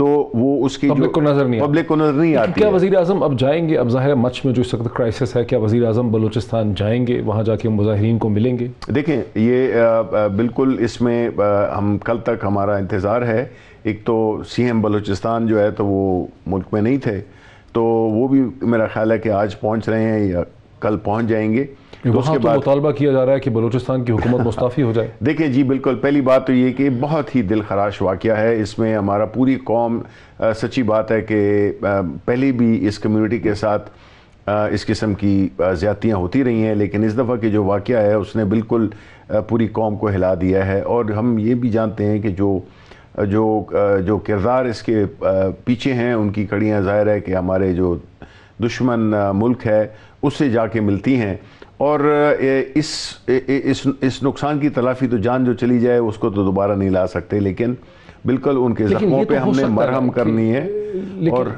تو وہ اس کی پبلک کو نظر نہیں پبلک کو نظر نہیں آتی. کیا وزیر اعظم اب جائیں گے؟ اب ظاہر ہے مچ میں جو اس وقت کرائسس ہے، کیا وزیر اعظم بلوچستان جائیں گے، وہاں جا کے مظاہرین کو ملیں گے؟ دیکھیں یہ بالکل اس میں ہم کل تک ہمارا انتظار ہے. ایک تو سی ایم بلوچستان جو ہے تو وہ ملک میں نہیں تھے، تو وہ بھی میرا خیال ہے کہ آج پہنچ رہے ہیں یا کل پہنچ جائیں گے. وہاں تو مطالبہ کیا جا رہا ہے کہ بلوچستان کی حکومت مستعفی ہو جائے. دیکھیں جی بالکل، پہلی بات تو یہ کہ بہت ہی دل خراش واقعہ ہے. اس میں ہمارا پوری قوم، سچی بات ہے کہ پہلے بھی اس کمیونٹی کے ساتھ اس قسم کی زیادتیاں ہوتی رہی ہیں، لیکن اس دفعہ کے جو واقعہ ہے اس نے بالکل پوری قوم کو ہلا دیا ہے. اور ہم یہ بھی جانتے ہیں کہ جو کردار اس کے پیچھے ہیں، ان کی کڑیاں ظاہر ہے کہ ہمارے جو دشمن ملک ہے اس سے جا کے ملتی ہیں. اور اس نقصان کی تلافی تو جان جو چلی جائے اس کو تو دوبارہ نہیں لا سکتے، لیکن بالکل ان کے زخموں پہ ہم نے مرہم کرنی ہے.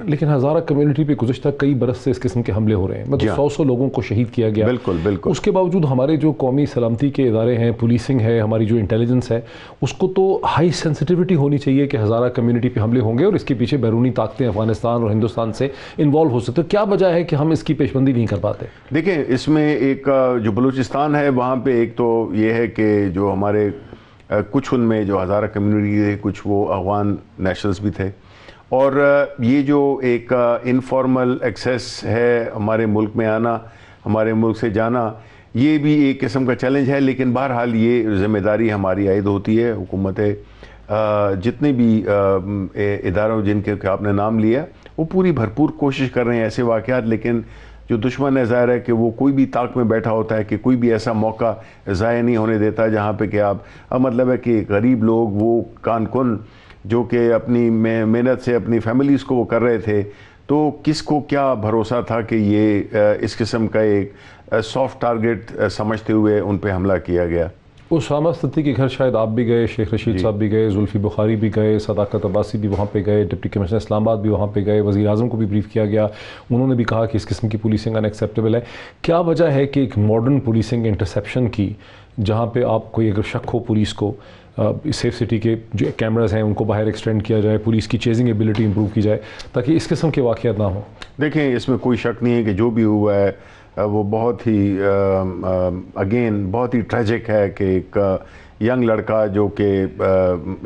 لیکن ہزارہ کمیونٹی پہ گزشتہ کئی برس سے اس قسم کے حملے ہو رہے ہیں، مطلب 100 لوگوں کو شہید کیا گیا. بالکل بالکل. اس کے باوجود ہمارے جو قومی سلامتی کے ادارے ہیں، پولیسنگ ہے، ہماری جو انٹیلیجنس ہے، اس کو تو ہائی سینسٹیوٹی ہونی چاہیے کہ ہزارہ کمیونٹی پہ حملے ہوں گے اور اس کے پیچھے بیرونی طاقتیں افغانستان اور ہندوستان سے انوالو ہو سکتے. کیا وجہ ہے کہ ہم اس کی پیشبندی نہیں کر پاتے؟ دیکھیں اس میں ایک جو بلوچستان ہے وہاں پہ ایک تو یہ ہے کہ جو ہمارے کچھ ان میں جو ہزارہ کمیونٹی تھے، کچھ وہ افغان نیشنلز بھی تھے، اور یہ جو ایک انفارمل ایکسیس ہے ہمارے ملک میں آنا، ہمارے ملک سے جانا، یہ بھی ایک قسم کا چیلنج ہے. لیکن بہرحال یہ ذمہ داری ہماری عائد ہوتی ہے. حکومت جتنے بھی اداروں جن کے آپ نے نام لیا، وہ پوری بھرپور کوشش کر رہے ہیں ایسے واقعات. لیکن جو دشمن ہے ظاہر ہے کہ وہ کوئی بھی طاق میں بیٹھا ہوتا ہے کہ کوئی بھی ایسا موقع ضائع نہیں ہونے دیتا جہاں پہ کہ اب مطلب ہے کہ غریب لوگ وہ کان کن جو کہ اپنی محنت سے اپنی فیملیز کو وہ کر رہے تھے، تو کس کو کیا بھروسہ تھا کہ یہ اس قسم کا ایک سافٹ ٹارگٹ سمجھتے ہوئے ان پہ حملہ کیا گیا. اسامہ ستی کے گھر شاید آپ بھی گئے، شیخ رشید صاحب بھی گئے، زلفی بخاری بھی گئے، صداقت عباسی بھی وہاں پہ گئے، ڈپٹی کمشنر اسلام آباد بھی وہاں پہ گئے، وزیر اعظم کو بھی بریف کیا گیا. انہوں نے بھی کہا کہ اس قسم کی پولیسنگ ان ایکسیپٹیبل ہے. کیا وجہ ہے کہ ایک ماڈرن پولیسنگ انٹرسیپشن کی، جہاں پہ آپ کوئی اگر شک ہو پولیس کو، سیف سٹی کے جو کیمراز ہیں ان کو باہر ایکسٹینڈ کیا جائے، پولیس کی چیزنگ ایبلٹی امپروو کی جائے تاکہ اس قسم کے واقعات نہ ہوں؟ دیکھیں اس میں کوئی شک نہیں ہے کہ جو بھی ہوا ہے وہ بہت ہی اگین بہت ہی ٹریجک ہے کہ ایک ینگ لڑکا جو کہ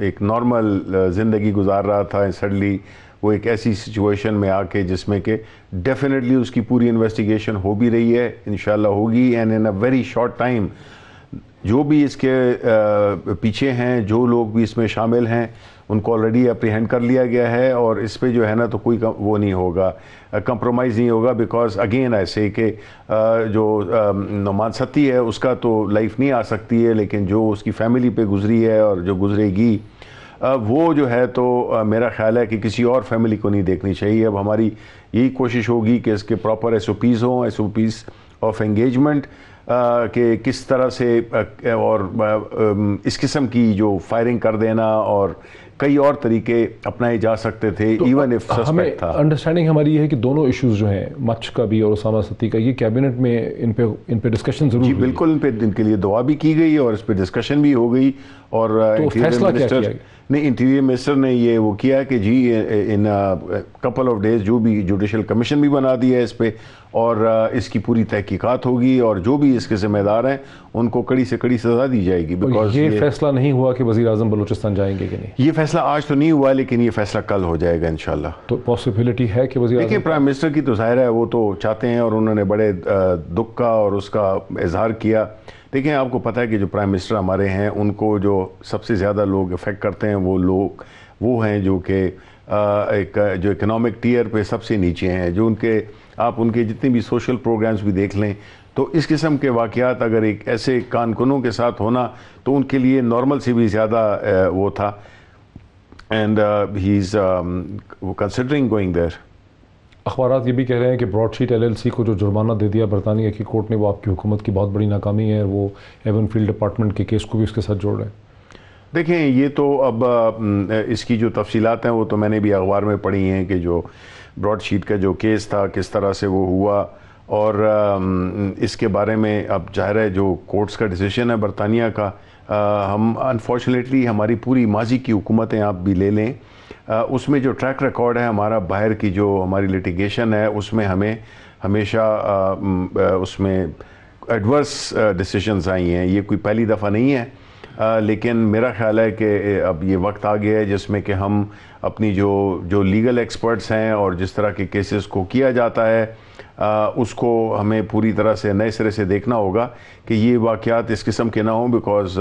ایک نارمل زندگی گزار رہا تھا، سڈنلی وہ ایک ایسی سچویشن میں آ کے جس میں کہ ڈیفینیٹلی اس کی پوری انویسٹیگیشن ہو بھی رہی ہے، انشاءاللہ ہوگی. And in a very short time جو بھی اس کے پیچھے ہیں، جو لوگ بھی اس میں شامل ہیں، ان کو آلریڈی اپریہینڈ کر لیا گیا ہے. اور اس پہ جو ہے نا تو کوئی وہ نہیں ہوگا، کمپرومائز نہیں ہوگا. بیکاز اگین ایسے کہ جو نعمان ستی ہے اس کا تو لائف نہیں آ سکتی ہے، لیکن جو اس کی فیملی پہ گزری ہے اور جو گزرے گی وہ جو ہے تو میرا خیال ہے کہ کسی اور فیملی کو نہیں دیکھنی چاہیے. اب ہماری یہی کوشش ہوگی کہ اس کے پراپر ایس او پیز ہوں، S O Ps of engagement, کہ کس طرح سے اور اس قسم کی جو فائرنگ کر دینا اور کئی اور طریقے اپنائے جا سکتے تھے ایون اف سسپیکٹ تھا. انڈرسٹینڈنگ ہماری یہ ہے کہ دونوں ایشوز جو ہیں، مچ کا بھی اور اسامہ ستی کا، یہ کیبنٹ میں ان پہ ڈسکشن ضرور جی بالکل، ان کے لیے دعا بھی کی گئی اور اس پہ ڈسکشن بھی ہو گئی. اور انٹیریئر منسٹر نے یہ وہ کیا کہ جی ان کپل آف ڈیز جو بھی جوڈیشل کمیشن بھی بنا دیا ہے اس پہ، اور اس کی پوری تحقیقات ہوگی اور جو بھی اس کے ذمہ دار ہیں ان کو کڑی سے کڑی سزا دی جائے گی. بیکاز یہ فیصلہ نہیں ہوا کہ وزیر اعظم بلوچستان جائیں گے کہ نہیں؟ یہ فیصلہ آج تو نہیں ہوا، لیکن یہ فیصلہ کل ہو جائے گا انشاءاللہ. تو پاسبلٹی ہے کہ وزیر دیکھیں پرائم منسٹر کی تو ظاہر ہے وہ تو چاہتے ہیں اور انہوں نے بڑے دکھ کا اور اس کا اظہار کیا. دیکھیں آپ کو پتہ ہے کہ جو پرائم منسٹر ہمارے ہیں ان کو جو سب سے زیادہ لوگ افیکٹ کرتے ہیں وہ ہیں جو کہ ایک جو اکنامک ٹیئر پہ سب سے نیچے ہیں، جو آپ ان کے جتنے بھی سوشل پروگرامز بھی دیکھ لیں تو اس قسم کے واقعات اگر ایک ایسے کانکنوں کے ساتھ ہونا تو ان کے لیے نارمل سے بھی زیادہ وہ تھا. And he is considering going there. اخبارات یہ بھی کہہ رہے ہیں کہ براڈ شیٹ LLC کو جو جرمانہ دے دیا برطانیہ کی کورٹ نے، وہ آپ کی حکومت کی بہت بڑی ناکامی ہے، وہ ایون فیلڈ ڈپارٹمنٹ کے کیس کو بھی اس کے ساتھ جوڑ رہے ہیں. دیکھیں یہ تو اب اس کی جو تفصیلات ہیں وہ تو میں نے بھی اخبار میں پڑھی ہیں کہ جو براڈ شیٹ کا جو کیس تھا کس طرح سے وہ ہوا، اور اس کے بارے میں اب ظاہر ہے جو کورٹس کا ڈیسیشن ہے برطانیہ کا، ہم انفارچونیٹلی ہماری پوری ماضی کی حکومتیں آپ بھی لے لیں اس میں جو ٹریک ریکارڈ ہے ہمارا باہر کی جو ہماری لیٹیگیشن ہے اس میں ہمیں ہمیشہ اس میں ایڈورس ڈیسیشنز آئی ہیں. یہ کوئی پہلی دفعہ نہیں ہے, لیکن میرا خیال ہے کہ اب یہ وقت آ گیا ہے جس میں کہ ہم اپنی جو لیگل ایکسپرٹس ہیں اور جس طرح کے کیسز کو کیا جاتا ہے اس کو ہمیں پوری طرح سے نئے سرے سے دیکھنا ہوگا کہ یہ واقعات اس قسم کے نہ ہوں, because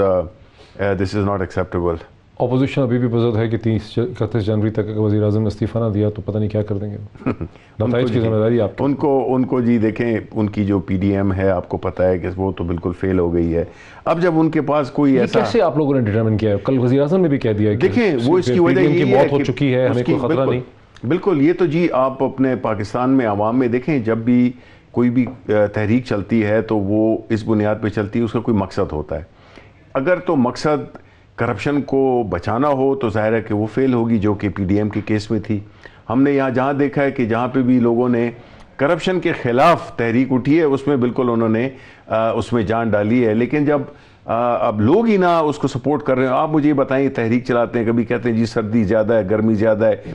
this is not acceptable. Opposition ابھی بھی بزد ہے کہ 31 جنوری تک اگر وزیر اعظم نے استعفیٰ نہ دیا تو پتہ نہیں کیا کر دیں گے. نتائج کی ذمہ داری آپ ان کو جی دیکھیں, ان کی جو پی ڈی ایم ہے آپ کو پتہ ہے کہ وہ تو بالکل فیل ہو گئی ہے. اب جب ان کے پاس کوئی ایسا, کیسے آپ لوگوں نے ڈٹرمن کیا ہے؟ کل وزیر اعظم نے بھی کہہ دیا ہے کہ دیکھیں وہ اس کی وجہ یہ موت ہو چکی ہے, ہمیں کوئی خطرہ نہیں. بالکل, یہ تو جی آپ اپنے پاکستان میں عوام میں دیکھیں, جب بھی کوئی بھی تحریک چلتی ہے تو وہ اس بنیاد پہ چلتی ہے, اس کا کوئی مقصد ہوتا ہے. اگر تو مقصد کرپشن کو بچانا ہو تو ظاہر ہے کہ وہ فیل ہوگی, جو کہ پی ڈی ایم کے کیس میں تھی. ہم نے جہاں دیکھا ہے کہ جہاں پہ بھی لوگوں نے کرپشن کے خلاف تحریک اٹھی ہے اس میں بالکل انہوں نے اس میں جان ڈالی ہے. لیکن جب اب لوگ ہی نہ اس کو سپورٹ کر رہے ہیں, آپ مجھے یہ بتائیں, تحریک چلاتے ہیں, کبھی کہتے ہیں جی سردی زیادہ ہے, گرمی زیادہ ہے,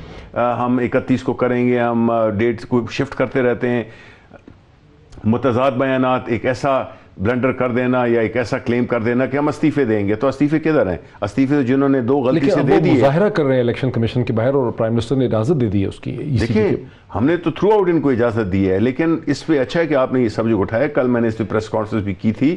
ہم 31 کو کریں گے, ہم ڈیٹس کو شفٹ کرتے رہتے ہیں. متضاد بیانات, ایک ایسا بلنڈر کر دینا یا ایک ایسا کلیم کر دینا کہ ہم استعفے دیں گے. تو استعفے کدھر ہیں؟ استعفے تو جنہوں نے 2 غلطی سے دے دی ہے. مظاہرہ کر رہے ہیں الیکشن کمیشن کے باہر اور پرائم منسٹر نے اجازت دے دی ہے اس کی. دیکھیں ہم نے تو تھرو آؤٹ ان کو اجازت دی ہے, لیکن اس پہ اچھا ہے کہ آپ نے یہ سبجیکٹ اٹھایا. کل میں نے اس پہ پریس کانفرنس بھی کی تھی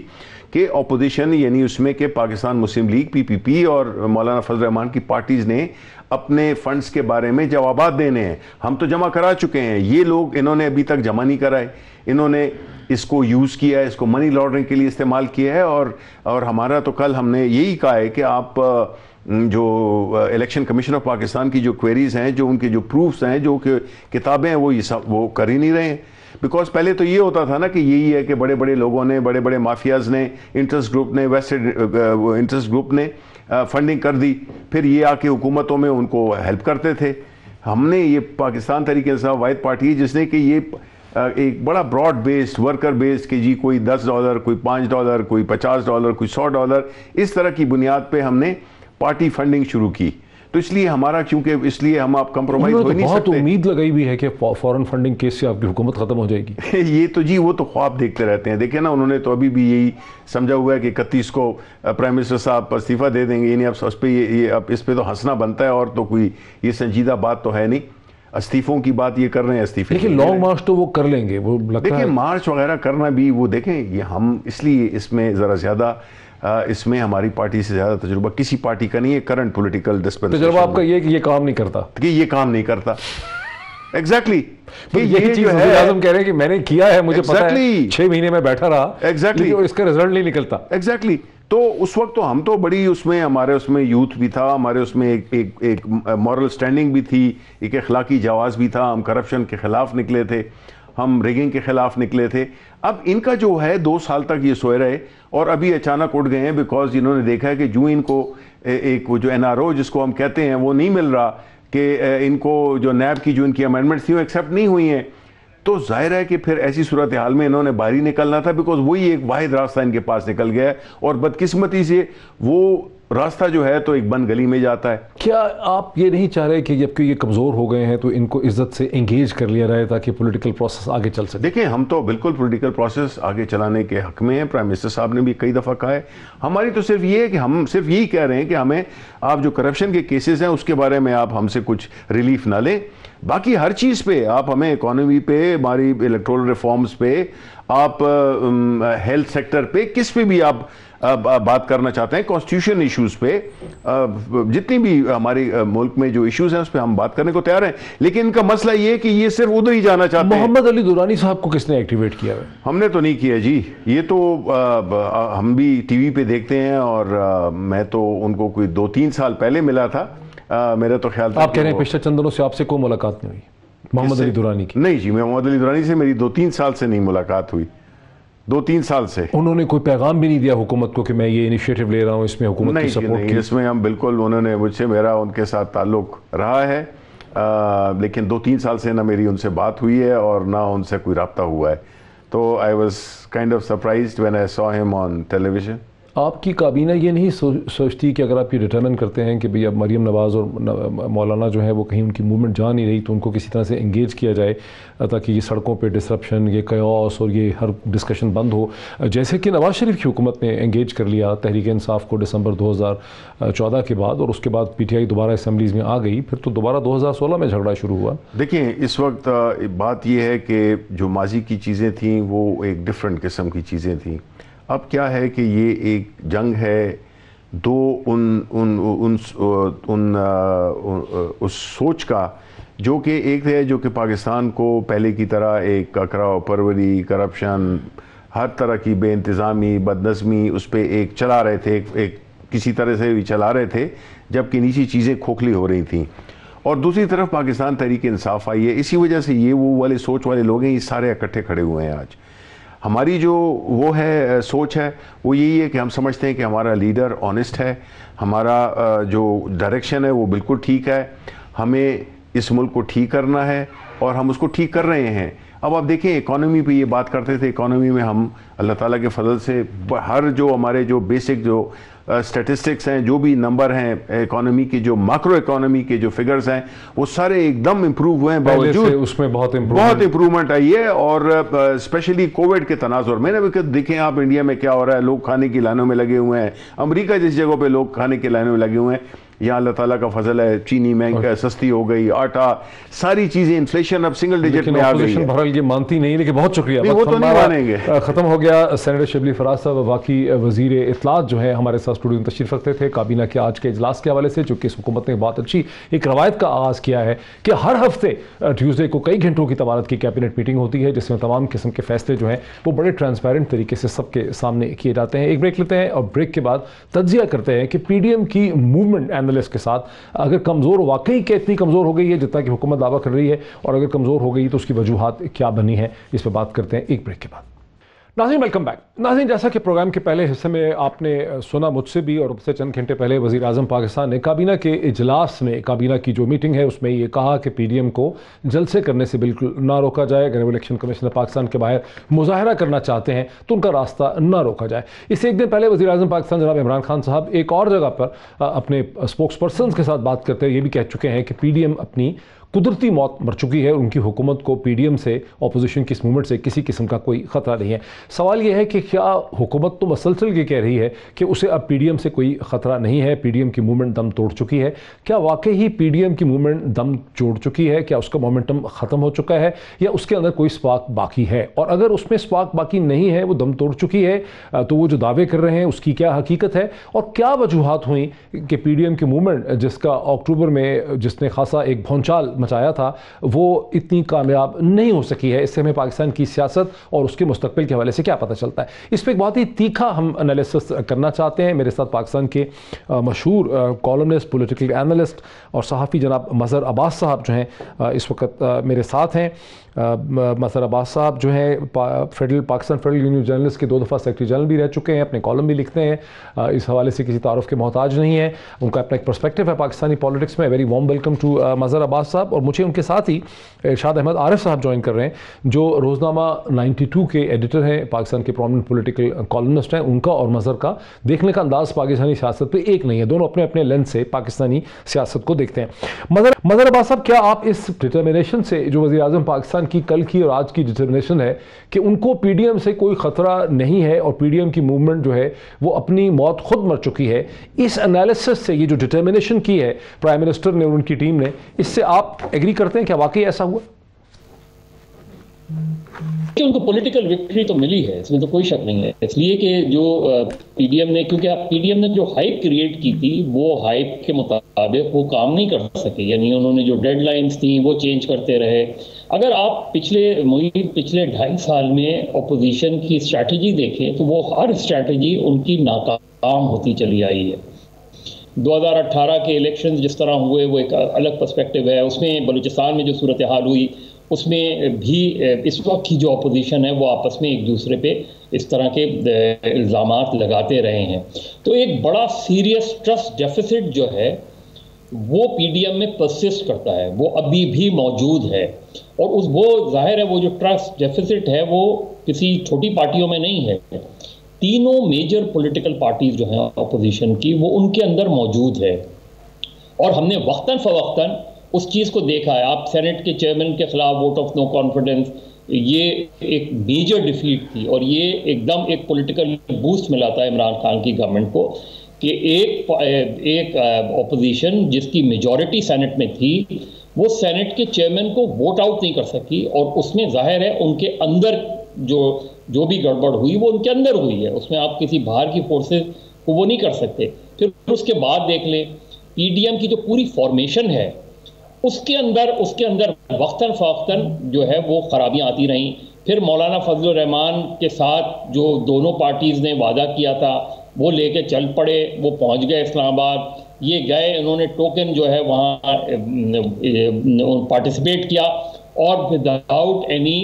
کہ اپوزیشن یعنی اس میں کہ پاکستان مسلم لیگ پی پی پی اور مولانا فضل الرحمان کی پارٹیز نے اپنے فنڈز کے بارے میں جوابات دینے ہیں. ہم تو جمع کرا چکے ہیں, یہ لوگ انہوں نے ابھی تک جمع نہیں کرائے. انہوں نے اس کو یوز کیا ہے, اس کو منی لانڈرنگ کے لیے استعمال کیا ہے. اور ہمارا تو کل ہم نے یہی کہا ہے کہ آپ جو الیکشن کمیشن آف پاکستان کی جو کوئریز ہیں, جو ان کے جو پروفز ہیں, جو کہ کتابیں ہیں, وہ کر ہی نہیں رہے ہیں. بیکاز پہلے تو یہ ہوتا تھا نا کہ یہی ہے کہ بڑے بڑے لوگوں نے, بڑے بڑے مافیاز نے, انٹرسٹ گروپ نے, ویسٹڈ انٹرسٹ گروپ نے فنڈنگ کر دی, پھر یہ آ کے حکومتوں میں ان کو ہیلپ کرتے تھے. ہم نے یہ پاکستان تحریک انصاف واحد پارٹی ہے جس نے کہ یہ ایک بڑا براڈ بیسڈ ورکر بیسڈ کہ جی کوئی $10, کوئی $5, کوئی $50, کوئی $100, اس طرح کی بنیاد پہ ہم نے پارٹی فنڈنگ شروع کی. تو اس لیے ہمارا, چونکہ اس لیے ہم آپ کمپرومائز ہو نہیں سکتے. بہت امید لگائی بھی ہے کہ فورن فنڈنگ کیس سے آپ کی حکومت ختم ہو جائے گی. یہ تو جی وہ تو خواب دیکھتے رہتے ہیں. دیکھیں نا, انہوں نے تو ابھی بھی یہی سمجھا ہوا ہے کہ 31 کو پرائم منسٹر صاحب استعفیٰ دے دیں گے. یعنی اب اس پہ اس پہ تو ہنسنا بنتا ہے, اور تو کوئی یہ سنجیدہ بات تو ہے نہیں. استعفوں کی بات یہ کر رہے ہیں, استعفے. لیکن لانگ مارچ تو وہ کر لیں گے, وہ لگتا ہے. دیکھیں مارچ وغیرہ کرنا بھی, وہ دیکھیں یہ ہم اس لیے اس میں ذرا زیادہ, اس میں ہماری پارٹی سے زیادہ تجربہ کسی پارٹی کا نہیں ہے. کرنٹ پولیٹیکل ڈسپنسیشن تجربہ آپ کا یہ کہ یہ کام نہیں کرتا, کہ یہ کام نہیں کرتا. ایگزیکٹلی یہ چیز وزیر اعظم کہہ رہے ہیں کہ میں نے کیا ہے, مجھے پتا ہے 6 مہینے میں بیٹھا رہا, ایگزیکٹلی اس کا رزلٹ نہیں نکلتا. ایگزیکٹلی. تو اس وقت تو ہم تو بڑی اس میں, ہمارے اس میں یوتھ بھی تھا, ہمارے اس میں ایک مورل سٹینڈنگ بھی تھی, ایک اخلاقی جواز بھی تھا. ہم کرپشن کے خلاف نکلے تھے, ہم ریگنگ کے خلاف نکلے تھے. اب ان کا جو ہے 2 سال تک یہ سوئے رہے اور ابھی اچانک اٹھ گئے ہیں, بیکاز انہوں نے دیکھا ہے کہ جو ان کو ایک وہ جو NRO جس کو ہم کہتے ہیں وہ نہیں مل رہا, کہ ان کو جو نیب کی جو ان کی امینڈمنٹس تھیں وہ ایکسیپٹ نہیں ہوئی ہیں. تو ظاہر ہے کہ پھر ایسی صورتحال میں انہوں نے باہر ہی نکلنا تھا, بیکاز وہی ایک واحد راستہ ان کے پاس نکل گیا ہے, اور بدقسمتی سے وہ راستہ جو ہے تو ایک بند گلی میں جاتا ہے. کیا آپ یہ نہیں چاہ رہے کہ جبکہ یہ کمزور ہو گئے ہیں تو ان کو عزت سے انگیج کر لیا جائے تاکہ پولیٹیکل پروسیس آگے چل سکے؟ دیکھیں ہم تو بالکل پولیٹیکل پروسیس آگے چلانے کے حق میں ہیں. پرائم منسٹر صاحب نے بھی کئی دفعہ کہا ہے. ہماری تو صرف یہ ہے کہ ہم صرف یہی کہہ رہے ہیں کہ ہمیں آپ جو کرپشن کے کیسز ہیں اس کے بارے میں آپ ہم سے کچھ ریلیف نہ لیں. باقی ہر چیز پہ آپ ہمیں, اکانومی پہ, ہماری الیکٹورل ریفارمز پہ, آپ ہیلتھ سیکٹر پہ, کس پہ بھی آپ بات کرنا چاہتے ہیں, کانسٹیٹیوشن ایشوز پہ, جتنی بھی ہمارے ملک میں جو ایشوز ہیں اس پہ ہم بات کرنے کو تیار ہیں. لیکن ان کا مسئلہ یہ ہے کہ یہ صرف ادھر ہی جانا چاہتے ہیں. محمد علی درانی صاحب کو کس نے ایکٹیویٹ کیا ہے؟ ہم نے تو نہیں کیا جی. یہ تو ہم بھی ٹی وی پہ دیکھتے ہیں, اور میں تو ان کو کوئی 2-3 سال پہلے ملا تھا. میرا تو خیال تھا آپ کہہ رہے ہیں پچھلے چند دنوں سے آپ سے کوئی ملاقات نہیں ہوئی محمد علی درانی کی؟ نہیں جی, محمد علی درانی سے میری 2-3 سال سے نہیں ملاقات ہوئی. 2-3 سال سے. انہوں نے کوئی پیغام بھی نہیں دیا حکومت کو کہ میں یہ انیشیٹو لے رہا ہوں, اس میں حکومت کی سپورٹ کی؟ اس میں ہم بالکل, انہوں نے مجھ سے, میرا ان کے ساتھ تعلق رہا ہے, لیکن 2-3 سال سے نہ میری ان سے بات ہوئی ہے اور نہ ان سے کوئی رابطہ ہوا ہے. تو I was kind of surprised when I saw him on television. آپ کی کابینہ یہ نہیں سوچتی کہ اگر آپ یہ ڈٹرمن کرتے ہیں کہ بھئی اب مریم نواز اور مولانا جو ہے وہ کہیں ان کی موومنٹ جا نہیں رہی تو ان کو کسی طرح سے انگیج کیا جائے تاکہ یہ سڑکوں پہ ڈسرپشن، یہ کیوس اور یہ ہر ڈسکشن بند ہو، جیسے کہ نواز شریف کی حکومت نے انگیج کر لیا تحریک انصاف کو دسمبر 2014 کے بعد، اور اس کے بعد پی ٹی آئی دوبارہ اسمبلیز میں آ گئی، پھر تو دوبارہ 2016 میں جھگڑا شروع ہوا؟ دیکھیں اس وقت بات یہ ہے کہ جو ماضی کی چیزیں تھیں وہ ایک ڈیفرنٹ قسم کی چیزیں تھیں. اب کیا ہے کہ یہ ایک جنگ ہے دو اس سوچ کا، جو کہ ایک ہے جو کہ پاکستان کو پہلے کی طرح ایک اکراو پروری، کرپشن، ہر طرح کی بے انتظامی، بدنظمی اس پہ ایک چلا رہے تھے، ایک کسی طرح سے بھی چلا رہے تھے، جبکہ نیچی چیزیں کھوکھلی ہو رہی تھیں. اور دوسری طرف پاکستان تحریک انصاف آئی ہے. اسی وجہ سے یہ وہ والے سوچ والے لوگ ہیں، یہ سارے اکٹھے کھڑے ہوئے ہیں. آج ہماری جو وہ ہے سوچ ہے وہ یہی ہے کہ ہم سمجھتے ہیں کہ ہمارا لیڈر آنیسٹ ہے، ہمارا جو ڈائریکشن ہے وہ بالکل ٹھیک ہے، ہمیں اس ملک کو ٹھیک کرنا ہے اور ہم اس کو ٹھیک کر رہے ہیں. اب آپ دیکھیں اکانومی پہ یہ بات کرتے تھے، اکانومی میں ہم اللہ تعالیٰ کے فضل سے ہر جو ہمارے جو بیسک جو سٹیٹسٹکس ہیں، جو بھی نمبر ہیں اکانومی کے، جو ماکرو اکانومی کے جو فگرز ہیں، وہ سارے ایک دم امپروو ہوئے ہیں. باوجود اس میں بہت امپروومنٹ آئی ہے، اور اسپیشلی کووڈ کے تناظر میں نے دیکھیں آپ انڈیا میں کیا ہو رہا ہے، لوگ کھانے کی لائنوں میں لگے ہوئے ہیں. امریکہ جس جگہوں پہ لوگ کھانے کی لائنوں میں لگے ہوئے ہیں، یہاں اللہ تعالیٰ کا فضل ہے، چینی مہنگی سستی ہو گئی، آٹا، ساری چیزیں، انفلیشن اب سنگل ڈیجٹ میں آ گئی ہے. بہرحال یہ مانتی نہیں، لیکن بہت شکریہ. وہ تو نہیں مانیں گے. ختم ہو گیا. سینیٹر شبلی فراز صاحب واقعی وزیر اطلاعات جو ہے ہمارے ساتھ اسٹوڈیو میں تشریف رکھتے تھے کابینہ کے آج کے اجلاس کے حوالے سے، چونکہ اس حکومت نے بہت اچھی ایک روایت کا آغاز کیا ہے کہ ہر ہفتے ٹیوزڈے کو کئی گھنٹوں کی طوالت کی کیبنٹ میٹنگ ہوتی ہے، جس میں تمام قسم کے فیصلے جو ہیں وہ بڑے ٹرانسپیرنٹ طریقے سے سب کے سامنے کیے جاتے ہیں. ایک بریک لیتے ہیں اور بریک کے بعد تجزیہ کرتے ہیں کہ پی ڈی ایم کی موومنٹ اینالسٹ کے ساتھ اگر کمزور واقعی کہ اتنی کمزور ہو گئی ہے جتنا کہ حکومت دعویٰ کر رہی ہے، اور اگر کمزور ہو گئی تو اس کی وجوہات کیا بنی ہیں، اس پہ بات کرتے ہیں ایک بریک کے بعد. ناظرین ویلکم بیک. ناظرین جیسا کہ پروگرام کے پہلے حصے میں آپ نے سنا مجھ سے بھی، اور اب سے چند گھنٹے پہلے وزیر اعظم پاکستان نے کابینہ کے اجلاس میں، کابینہ کی جو میٹنگ ہے اس میں یہ کہا کہ پی ڈی ایم کو جلسے کرنے سے بالکل نہ روکا جائے. اگر الیکشن کمیشن پاکستان کے باہر مظاہرہ کرنا چاہتے ہیں تو ان کا راستہ نہ روکا جائے. اس سے ایک دن پہلے وزیر اعظم پاکستان جناب عمران خان صاحب ایک اور جگہ پر اپنے اسپوکس پرسنز کے ساتھ بات کرتے ہوئے یہ بھی کہہ چکے ہیں کہ پی ڈی ایم اپنی قدرتی موت مر چکی ہے، ان کی حکومت کو پی ڈی ایم سے، اپوزیشن کی اس موومنٹ سے کسی قسم کا کوئی خطرہ نہیں ہے. سوال یہ ہے کہ کیا حکومت تو مسلسل یہ کہہ رہی ہے کہ اسے اب پی ڈی ایم سے کوئی خطرہ نہیں ہے، پی ڈی ایم کی موومنٹ دم توڑ چکی ہے، کیا واقعی ہی پی ڈی ایم کی موومنٹ دم توڑ چکی ہے؟ کیا اس کا مومنٹم ختم ہو چکا ہے یا اس کے اندر کوئی سپارک باقی ہے؟ اور اگر اس میں سپارک باقی نہیں ہے، وہ دم توڑ چکی ہے، تو وہ جو دعوے کر رہے ہیں اس کی کیا حقیقت ہے، اور کیا وجوہات ہوئیں کہ پی ڈی ایم کی موومنٹ جس کا اکتوبر میں جس نے خاصا ایک بھونچال مچایا تھا وہ اتنی کامیاب نہیں ہو سکی ہے؟ اس سے ہمیں پاکستان کی سیاست اور اس کے مستقبل کے حوالے سے کیا پتہ چلتا ہے؟ اس پہ ایک بہت ہی تیکھا ہم انالیسس کرنا چاہتے ہیں. میرے ساتھ پاکستان کے مشہور کالمنسٹ، پولیٹیکل اینالسٹ اور صحافی جناب مظہر عباس صاحب جو ہیں اس وقت میرے ساتھ ہیں. مظہر عباس صاحب جو ہیں پاکستان فیڈرل یونین جرنلسٹ کے 2 دفعہ سیکرٹری جنرل بھی رہ چکے ہیں، اپنے کالم بھی لکھتے ہیں، اس حوالے سے کسی تعارف کے محتاج نہیں ہیں. ان کا اپنا ایک پرسپیکٹو ہے پاکستانی پالیٹکس میں. ویری وارم ویلکم ٹو مظہر عباس صاحب. اور مجھے ان کے ساتھ ہی ارشاد احمد عارف صاحب جوائن کر رہے ہیں جو روزنامہ 92 کے ایڈیٹر ہیں، پاکستان کے پرومیننٹ پولیٹیکل کالمنسٹ ہیں. ان کا اور مظہر کا دیکھنے کا انداز پاکستانی سیاست پہ ایک نہیں ہے، دونوں اپنے اپنے لینس سے پاکستانی سیاست کو دیکھتے ہیں. مظہر عباس صاحب، کیا آپ اس ڈٹرمنیشن سے جو وزیر اعظم پاکستان کی کل کی اور آج کی ڈٹرمنیشن ہے کہ ان کو پی ڈی ایم سے کوئی خطرہ نہیں ہے اور پی ڈی ایم کی موومنٹ جو ہے وہ اپنی موت خود مر چکی ہے، اس انالیسس سے یہ جو ڈٹرمنیشن کی ہے پرائم منسٹر نے اور ان کی ٹیم نے، اس سے آپ ایگری کرتے ہیں؟ کیا واقعی ایسا ہوا؟ ان کو پولیٹیکل وکٹری تو ملی ہے، اس میں تو کوئی شک نہیں ہے. اس لیے کہ جو پی ڈی ایم نے، کیونکہ پی ڈی ایم نے جو ہائپ کریٹ کی تھی وہ ہائپ کے مطابق وہ کام نہیں کر سکے، یعنی انہوں نے جو ڈیڈ لائنز تھیں وہ چینج کرتے رہے. اگر آپ پچھلے 2.5 سال میں اپوزیشن کی اسٹریٹجی دیکھیں تو وہ ہر اسٹریٹجی ان کی ناکام ہوتی چلی آئی ہے. 2018 کے الیکشنز جس طرح ہوئے وہ ایک الگ پرسپیکٹو ہے. اس میں بلوچستان میں جو صورتحال ہوئی اس میں بھی اس وقت کی جو اپوزیشن ہے وہ آپس میں ایک دوسرے پہ اس طرح کے الزامات لگاتے رہے ہیں. تو ایک بڑا سیریس ٹرسٹ ڈیفیسٹ جو ہے وہ پی ڈی ایم میں پرسسٹ کرتا ہے، وہ ابھی بھی موجود ہے. اور وہ ظاہر ہے وہ جو ٹرسٹ ڈیفیسٹ ہے وہ کسی چھوٹی پارٹیوں میں نہیں ہے. تینوں میجر پولیٹیکل پارٹیز جو ہیں اپوزیشن کی وہ ان کے اندر موجود ہے، اور ہم نے وقتاً فوقتاً اس چیز کو دیکھا ہے. آپ سینٹ کے چیئرمین کے خلاف ووٹ آف نو کانفیڈنس، یہ ایک میجر ڈیفیٹ تھی، اور یہ ایک دم ایک پولیٹیکل بوسٹ ملا تھا عمران خان کی گورنمنٹ کو کہ ایک اپوزیشن جس کی میجورٹی سینٹ میں تھی وہ سینٹ کے چیئرمین کو ووٹ آؤٹ نہیں کر سکی، اور اس میں ظاہر ہے ان کے اندر جو بھی گڑبڑ ہوئی وہ ان کے اندر ہوئی ہے، اس میں آپ کسی باہر کی فورسز کو وہ نہیں کر سکتے. پھر اس کے بعد دیکھ لیں پی ڈی ایم کی جو پوری فارمیشن ہے اس کے اندر وقتاً فوقتاً جو ہے وہ خرابیاں آتی رہیں. پھر مولانا فضل الرحمان کے ساتھ جو دونوں پارٹیز نے وعدہ کیا تھا وہ لے کے چل پڑے، وہ پہنچ گئے اسلام آباد، یہ گئے انہوں نے ٹوکن جو ہے وہاں پارٹیسپیٹ کیا، اور وداؤٹ اینی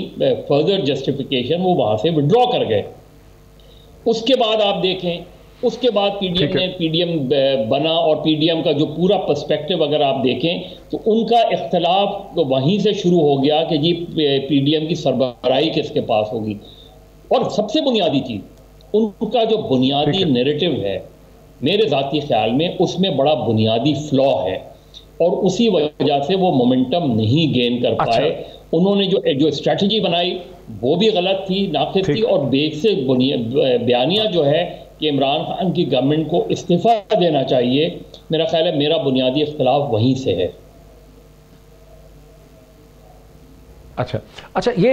فردر جسٹیفیکیشن وہ وہاں سے وڈرا کر گئے. اس کے بعد آپ دیکھیں، اس کے بعد پی ڈی ایم بنا، اور پی ڈی ایم کا جو پورا پرسپیکٹو اگر آپ دیکھیں تو ان کا اختلاف تو وہیں سے شروع ہو گیا کہ جی پی ڈی ایم کی سربراہی کس کے پاس ہوگی. اور سب سے بنیادی چیز ان کا جو بنیادی نیریٹو ہے میرے ذاتی خیال میں اس میں بڑا بنیادی فلا ہے، اور اسی وجہ سے وہ مومنٹم نہیں گین کر پائے. انہوں نے جو اسٹریٹجی بنائی وہ بھی غلط تھی، ناقص تھی، اور بیسک بیانیہ جو ہے کہ عمران خان کی گورنمنٹ کو استعفیٰ دینا چاہیے، میرا خیال ہے میرا بنیادی اختلاف وہیں سے ہے. اچھا یہ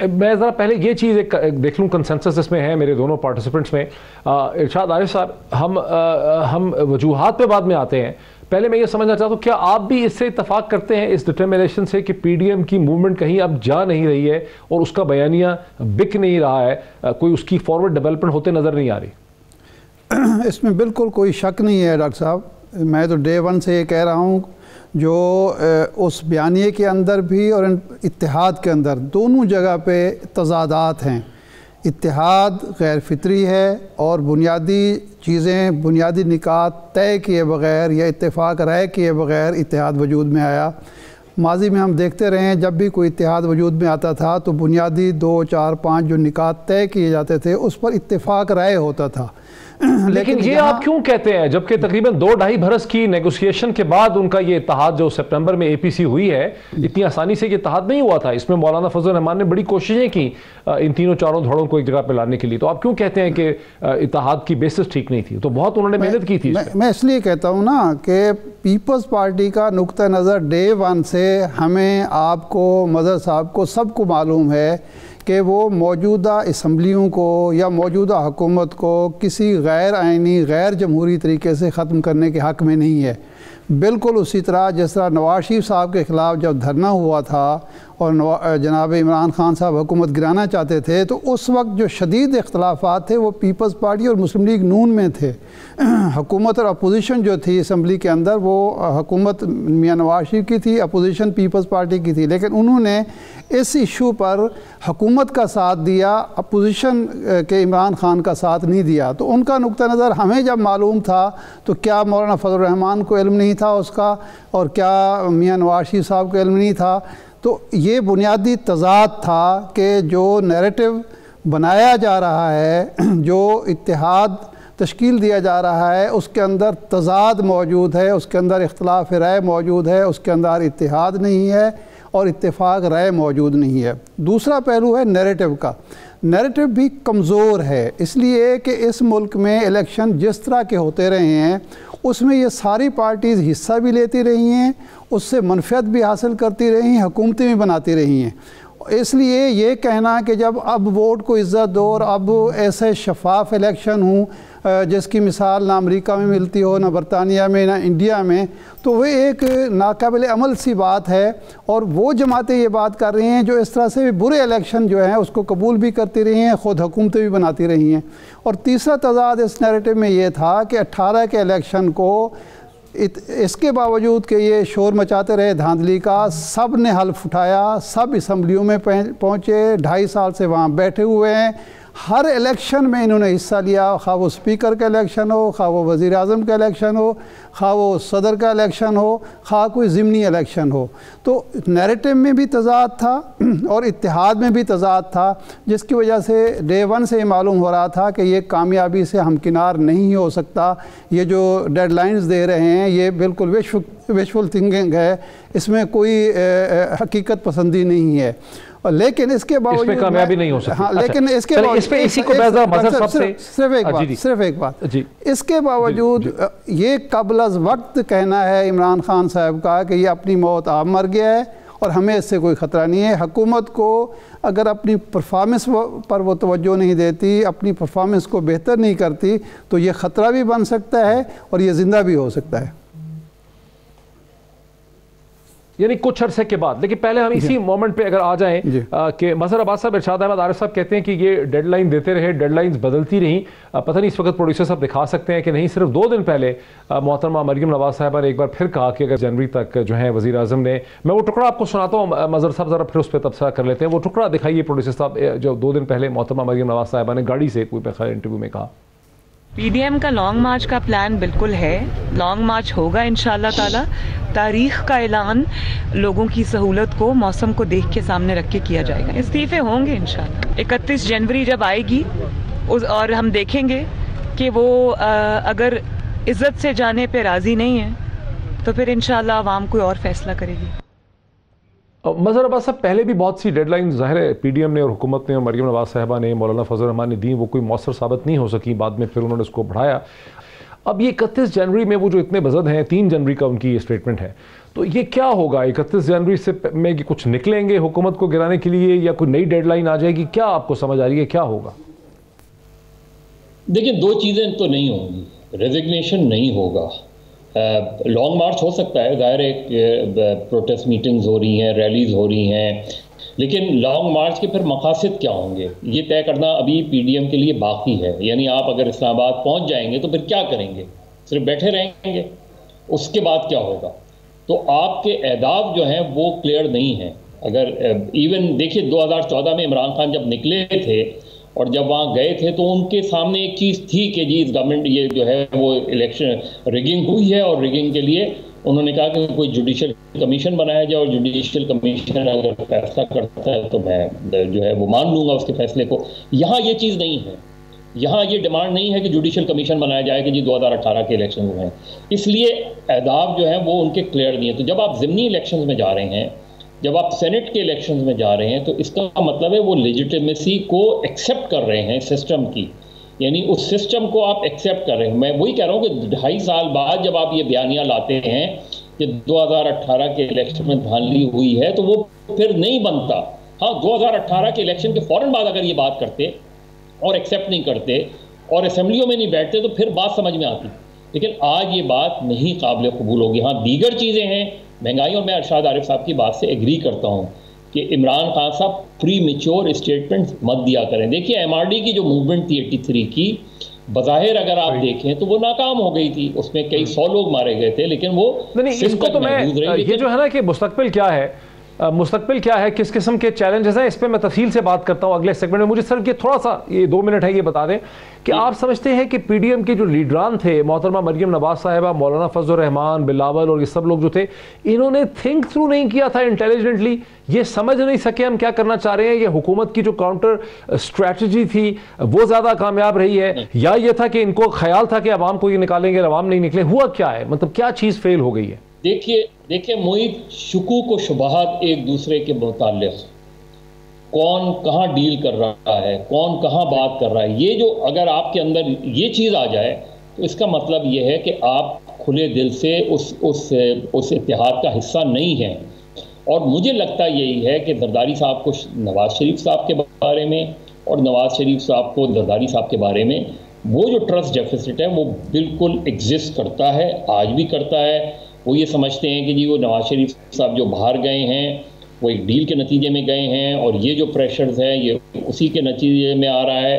میں ذرا پہلے یہ چیز ایک دیکھ لوں، کنسنسس اس میں ہے میرے دونوں پارٹیسپنٹس میں. ارشاد عارف صاحب، ہم وجوہات پہ بعد میں آتے ہیں، پہلے میں یہ سمجھنا چاہتا ہوں کیا آپ بھی اس سے اتفاق کرتے ہیں اس ڈٹرمنیشن سے کہ پی ڈی ایم کی موومنٹ کہیں اب جا نہیں رہی ہے اور اس کا بیانیہ بک نہیں رہا ہے، کوئی اس کی فارورڈ ڈیولپمنٹ ہوتے نظر نہیں آ رہی؟ اس میں بالکل کوئی شک نہیں ہے ڈاکٹر صاحب، میں تو ڈے ون سے یہ کہہ رہا ہوں جو اس بیانیے کے اندر بھی اور اتحاد کے اندر دونوں جگہ پہ تضادات ہیں. اتحاد غیر فطری ہے، اور بنیادی چیزیں، بنیادی نکات طے کیے بغیر یا اتفاق رائے کیے بغیر اتحاد وجود میں آیا. ماضی میں ہم دیکھتے رہے ہیں جب بھی کوئی اتحاد وجود میں آتا تھا تو بنیادی 2 4 5 جو نکات طے کیے جاتے تھے اس پر اتفاق رائے ہوتا تھا. لیکن یہ آپ کیوں کہتے ہیں جبکہ تقریباً 2-2.5 برس کی نیگوسیشن کے بعد ان کا یہ اتحاد جو سپٹمبر میں اے پی سی ہوئی ہے، اتنی آسانی سے یہ اتحاد نہیں ہوا تھا. اس میں مولانا فضل الرحمان نے بڑی کوششیں کی ان تینوں چاروں دھڑوں کو ایک جگہ پہ لانے کے لیے. تو آپ کیوں کہتے ہیں کہ اتحاد کی بیسس ٹھیک نہیں تھی؟ تو بہت انہوں نے محنت کی تھی. میں اس لیے کہتا ہوں نا کہ پیپلز پارٹی کا نقطہ نظر ڈے ون سے ہمیں، آپ کو، مظہر صاحب کو، سب کو معلوم ہے کہ وہ موجودہ اسمبلیوں کو یا موجودہ حکومت کو کسی غیر آئینی، غیر جمہوری طریقے سے ختم کرنے کے حق میں نہیں ہے. بالکل اسی طرح جس طرح نواز شریف صاحب کے خلاف جب دھرنا ہوا تھا اور جناب عمران خان صاحب حکومت گرانا چاہتے تھے تو اس وقت جو شدید اختلافات تھے وہ پیپلز پارٹی اور مسلم لیگ نون میں تھے. حکومت اور اپوزیشن جو تھی اسمبلی کے اندر وہ حکومت میاں نواز شریف کی تھی، اپوزیشن پیپلز پارٹی کی تھی، لیکن انہوں نے اس ایشو پر حکومت کا ساتھ دیا، اپوزیشن کے عمران خان کا ساتھ نہیں دیا. تو ان کا نقطہ نظر ہمیں جب معلوم تھا تو کیا مولانا فضل الرحمان کو علم نہیں تھا اس کا، اور کیا میاں نواز شریف صاحب کو علم نہیں تھا؟ تو یہ بنیادی تضاد تھا کہ جو نیریٹو بنایا جا رہا ہے، جو اتحاد تشکیل دیا جا رہا ہے، اس کے اندر تضاد موجود ہے، اس کے اندر اختلاف رائے موجود ہے، اس کے اندر اتحاد نہیں ہے اور اتفاق رائے موجود نہیں ہے. دوسرا پہلو ہے نیریٹو کا. نیریٹو بھی کمزور ہے اس لیے کہ اس ملک میں الیکشن جس طرح کے ہوتے رہے ہیں اس میں یہ ساری پارٹیز حصہ بھی لیتی رہی ہیں، اس سے منفعت بھی حاصل کرتی رہی ہیں، حکومتیں بھی بناتی رہی ہیں. اس لیے یہ کہنا کہ جب اب ووٹ کو عزت دو اور اب ایسے شفاف الیکشن ہوں جس کی مثال نہ امریکہ میں ملتی ہو، نہ برطانیہ میں، نہ انڈیا میں، تو وہ ایک ناقابل عمل سی بات ہے. اور وہ جماعتیں یہ بات کر رہی ہیں جو اس طرح سے برے الیکشن جو ہیں اس کو قبول بھی کرتی رہی ہیں، خود حکومتیں بھی بناتی رہی ہیں. اور تیسرا تضاد اس نیریٹو میں یہ تھا کہ 18 کے الیکشن کو اس کے باوجود کہ یہ شور مچاتے رہے دھاندلی کا، سب نے حلف اٹھایا، سب اسمبلیوں میں پہنچے، 2.5 سال سے وہاں بیٹھے ہوئے ہیں، ہر الیکشن میں انہوں نے حصہ لیا، خواہ وہ اسپیکر کا الیکشن ہو، خواہ وہ وزیر اعظم کا الیکشن ہو، خواہ وہ صدر کا الیکشن ہو، خواہ کوئی ضمنی الیکشن ہو. تو نیریٹو میں بھی تضاد تھا اور اتحاد میں بھی تضاد تھا، جس کی وجہ سے ڈے ون سے یہ معلوم ہو رہا تھا کہ یہ کامیابی سے ہمکنار نہیں ہو سکتا. یہ جو ڈیڈ لائنز دے رہے ہیں یہ بالکل وشفل تھنکنگ ہے، اس میں کوئی حقیقت پسندی نہیں ہے. لیکن اس کے باوجود اس میں کامیابی نہیں ہو سکتی. ہاں لیکن اس کے صرف ایک بات اس کے باوجود یہ قبل از وقت کہنا ہے عمران خان صاحب کا کہ یہ اپنی موت آپ مر گیا ہے اور ہمیں اس سے کوئی خطرہ نہیں ہے. حکومت کو اگر اپنی پرفارمنس پر وہ توجہ نہیں دیتی، اپنی پرفارمنس کو بہتر نہیں کرتی، تو یہ خطرہ بھی بن سکتا ہے اور یہ زندہ بھی ہو سکتا ہے. یعنی کچھ عرصے کے بعد. لیکن پہلے ہم اسی مومنٹ پہ اگر آ جائیں کہ مظہر عباس صاحب، ارشاد احمد عارف صاحب کہتے ہیں کہ یہ ڈیڈ لائن دیتے رہے، ڈیڈ لائنز بدلتی رہیں. پتہ نہیں اس وقت پروڈیوسر صاحب دکھا سکتے ہیں کہ نہیں، صرف 2 دن پہلے محترمہ مریم نواز صاحبہ نے ایک بار پھر کہا کہ اگر جنوری تک جو ہے وزیر اعظم نے، میں وہ ٹکڑا آپ کو سناتا ہوں مظہر صاحب، ذرا پھر اس پہ تبصرہ کر لیتے ہیں. وہ ٹکڑا دکھائیے پروڈیوسر صاحب، جو 2 دن پہلے محترمہ مریم نواز صاحبہ نے گاڑی سے کوئی بخیر انٹرویو میں کہا. پی ڈی ایم کا لانگ مارچ کا پلان بالکل ہے، لانگ مارچ ہوگا انشاءاللہ تعالی. تاریخ کا اعلان لوگوں کی سہولت کو، موسم کو دیکھ کے سامنے رکھ کے کیا جائے گا. استعفے ہوں گے انشاءاللہ. 31 جنوری جب آئے گی اور ہم دیکھیں گے کہ وہ اگر عزت سے جانے پہ راضی نہیں ہے تو پھر انشاءاللہ عوام کوئی اور فیصلہ کرے گی. مظہر عباس صاحب، پہلے بھی بہت سی ڈیڈ لائن ظاہر ہے پی ڈی ایم نے اور حکومت نے اور مریم نواز صاحبہ نے، مولانا فضل الرحمان نے دی، وہ کوئی مؤثر ثابت نہیں ہو سکی. بعد میں پھر انہوں نے اس کو بڑھایا. اب یہ 31 جنوری میں وہ جو اتنے بزد ہیں، 3 جنوری کا ان کی یہ اسٹیٹمنٹ ہے، تو یہ کیا ہوگا 31 جنوری سے میں کچھ نکلیں گے حکومت کو گرانے کے لیے یا کوئی نئی ڈیڈ لائن آ جائے گی؟ کیا آپ کو سمجھ آ رہی ہے کیا ہوگا؟ دیکھیں 2 چیزیں تو نہیں ہوں گی. ریزگنیشن نہیں ہوگا. لانگ مارچ ہو سکتا ہے، ظاہر ہے پروٹیسٹ میٹنگز ہو رہی ہیں، ریلیز ہو رہی ہیں، لیکن لانگ مارچ کے پھر مقاصد کیا ہوں گے یہ طے کرنا ابھی پی ڈی ایم کے لیے باقی ہے. یعنی آپ اگر اسلام آباد پہنچ جائیں گے تو پھر کیا کریں گے؟ صرف بیٹھے رہیں گے؟ اس کے بعد کیا ہوگا؟ تو آپ کے اہداف جو ہیں وہ کلیئر نہیں ہیں. اگر ایون دیکھیے 2014 میں عمران خان جب نکلے تھے اور جب وہاں گئے تھے تو ان کے سامنے ایک چیز تھی کہ جی اس گورنمنٹ یہ جو ہے وہ الیکشن ریگنگ ہوئی ہے، اور ریگنگ کے لیے انہوں نے کہا کہ کوئی جوڈیشل کمیشن بنایا جائے، اور جوڈیشل کمیشن اگر فیصلہ کرتا ہے تو میں جو ہے وہ مان لوں گا اس کے فیصلے کو. یہاں یہ چیز نہیں ہے. یہاں یہ ڈیمانڈ نہیں ہے کہ جوڈیشل کمیشن بنایا جائے کہ جی 2018 کے الیکشن ہوئے ہیں. اس لیے اہداف جو ہیں وہ ان کے کلیئر نہیں ہیں. تو جب آپ ضمنی الیکشنز میں جا رہے ہیں، جب آپ سینٹ کے الیکشنز میں جا رہے ہیں، تو اس کا مطلب ہے وہ لیجیٹیمیسی کو ایکسیپٹ کر رہے ہیں سسٹم کی. یعنی اس سسٹم کو آپ ایکسیپٹ کر رہے ہیں. میں وہی کہہ رہا ہوں کہ 2.5 سال بعد جب آپ یہ بیانیہ لاتے ہیں کہ 2018 کے الیکشن میں دھاندلی ہوئی ہے تو وہ پھر نہیں بنتا. ہاں 2018 کے الیکشن کے فوراً بعد اگر یہ بات کرتے اور ایکسیپٹ نہیں کرتے اور اسمبلیوں میں نہیں بیٹھتے تو پھر بات سمجھ میں آتی. لیکن آج یہ بات نہیں قابل قبول ہوگی. ہاں دیگر چیزیں ہیں، مہنگائی، اور میں ارشاد عارف صاحب کی بات سے ایگری کرتا ہوں کہ عمران خان صاحب پری میچور اسٹیٹمنٹ مت دیا کریں. دیکھیے ایم آر ڈی کی جو موومنٹ تھی 83 کی، بظاہر اگر آپ دیکھیں تو وہ ناکام ہو گئی تھی. اس میں کئی 100 لوگ مارے گئے تھے، لیکن وہ اس کو تو میں یہ جو ہے نا کہ مستقبل کیا ہے، مستقبل کیا ہے، کس قسم کے چیلنجز ہیں، اس پہ میں تفصیل سے بات کرتا ہوں اگلے سیگمنٹ میں. مجھے صرف یہ تھوڑا سا یہ 2 منٹ ہے یہ بتا دیں کہ آپ سمجھتے ہیں کہ پی ڈی ایم کے جو لیڈران تھے، محترمہ مریم نواز صاحبہ، مولانا فضل الرحمان، بلاول اور یہ سب لوگ جو تھے، انہوں نے تھنک تھرو نہیں کیا تھا انٹیلیجنٹلی؟ یہ سمجھ نہیں سکے ہم کیا کرنا چاہ رہے ہیں؟ یہ حکومت کی جو کاؤنٹر اسٹریٹجی تھی وہ زیادہ کامیاب رہی ہے، یا یہ تھا کہ ان کو خیال تھا کہ عوام کو یہ نکالیں گے، عوام نہیں نکلے؟ ہوا کیا ہے؟ مطلب کیا چیز فیل ہو گئی ہے؟ دیکھیے محیط، شکوک و شبہات ایک دوسرے کے متعلق، کون کہاں ڈیل کر رہا ہے، کون کہاں بات کر رہا ہے، یہ جو اگر آپ کے اندر یہ چیز آ جائے تو اس کا مطلب یہ ہے کہ آپ کھلے دل سے اس اتحاد کا حصہ نہیں ہیں. اور مجھے لگتا یہی ہے کہ زرداری صاحب کو نواز شریف صاحب کے بارے میں اور نواز شریف صاحب کو زرداری صاحب کے بارے میں وہ جو ٹرسٹ ڈیفیسٹ ہے وہ بالکل ایگزسٹ کرتا ہے، آج بھی کرتا ہے. وہ یہ سمجھتے ہیں کہ جی وہ نواز شریف صاحب جو باہر گئے ہیں وہ ایک ڈیل کے نتیجے میں گئے ہیں، اور یہ جو پریشرز ہیں یہ اسی کے نتیجے میں آ رہا ہے.